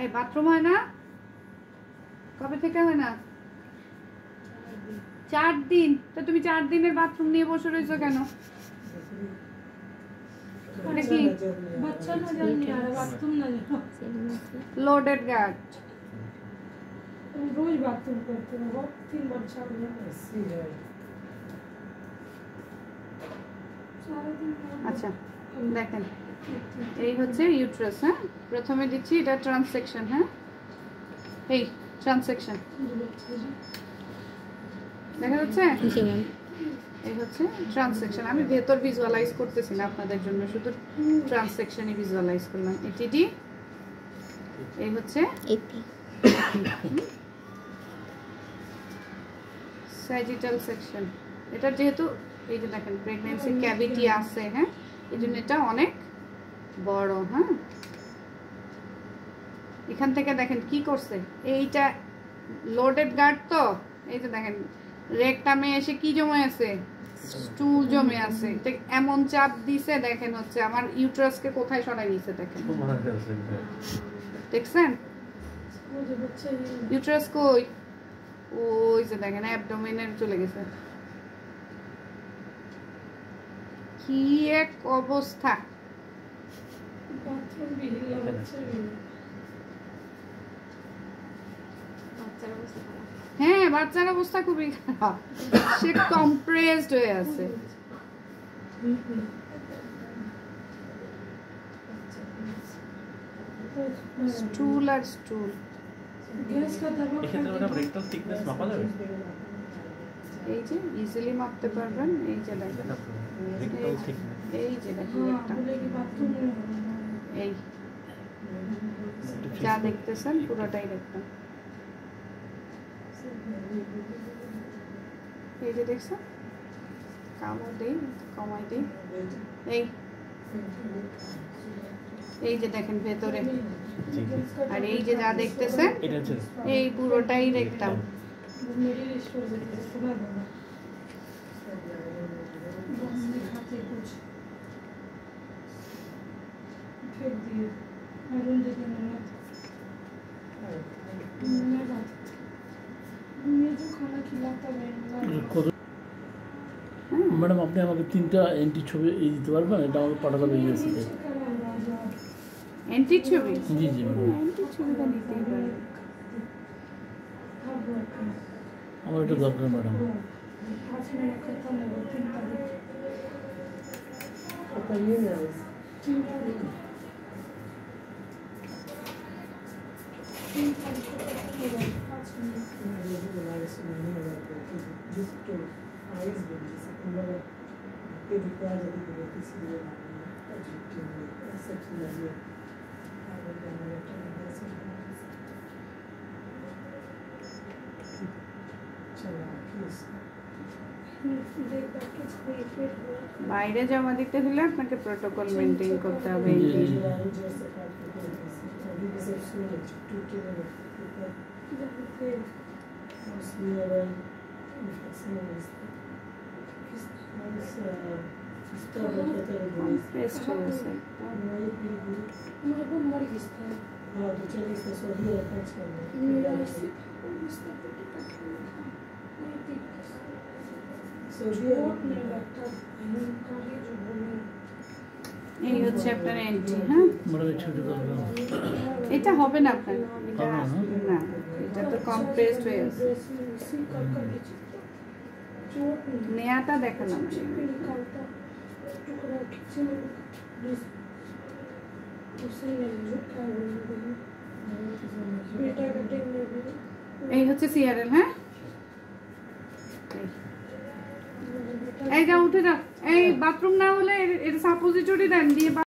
এই বাথরুম হয় না? কবে থেকে হয় না? 4 দিন। তো তুমি 4 দিনের বাথরুম নিয়ে বসে রয়েছো কেন? কি বাচ্চা না জানি আর বাথরুম না লোডেড গার্ড। রোজ বাথরুম করতে হবে 3 বার 4 বার। আচ্ছা দেখেন এই হচ্ছে ইউট্রাস। হ্যাঁ প্রথমে দিচ্ছি এটা ট্রান্সেকশন। হ্যাঁ এই ট্রান্সেকশন দেখা যাচ্ছে? এই হচ্ছে ট্রান্সেকশন। আমি ভেতর ভিজুয়ালাইজ করতেছি না আপনাদের জন্য, শুধু ট্রান্সেকশনই ভিজুয়ালাইজ করলাম। এটিডি এই হচ্ছে স্যাজিটাল সেকশন। এটা যেহেতু এই যে দেখেন প্রেগন্যান্সি ক্যাভিটি আছে, হ্যাঁ এই জন্য এটা অনেক বড়। হ্যাঁ এখান থেকে দেখেন কি করছে, এইটা লোডেড গার্ড। তো এই যে দেখেন রেকটামে এসে কি জমে আছে, স্টুল জমে আছে। এমন চাপ দিছে দেখেন হচ্ছে আমার ইউট্রাসকে কোথায় সরাই নিছে দেখেন, দেখছেন? ইউট্রাস কই? ওই যে দেখেন অ্যাবডোমেনের চলে গেছে। কি এক অবস্থা! হ্যাঁ বাচ্চার অবস্থা খুবই খারাপ, সে কম্প্রেসড হয়ে আছে। স্টুল আর স্টুল। এই যে ইজিলি মাপতে পারবেন। এই যে দেখেন এই যে দেখেন এই যা দেখতেছেন পুরোটাই দেখবেন। এই যে দেখছেন, কামড় দেই কমাই দিই। এই যে দেখেন ভেতরে, আর এই যে যা দেখতেছেন এই পুরোটাই দেখতাম। ম্যাডাম আপনি আমাকে 3টা এন্টি ছবি দিতে পারবেন? এটা আমাকে পাঠাতে হবে ইউএসএতে। এন্টি ছবি? জি জি ম্যাডাম, এন্টি ছবিটা দিতেই পারেন। আমার এটা দরকার ম্যাডাম। বাইরে জমা দিতে হলে আপনাকে প্রোটোকল মেনটেন করতে হবে। এই হচ্ছে আপনার এন্ট্রি। হ্যাঁ এটা হবে না আপনার, এটা না, এটা তো কম্প্রেসড হয়ে আছে। নেয়াটা দেখালাম। এই হচ্ছে সিআরএল। হ্যাঁ এই যা উঠে যা, এই বাথরুম না হলে এটা সাপোজিটরি দেন দিয়ে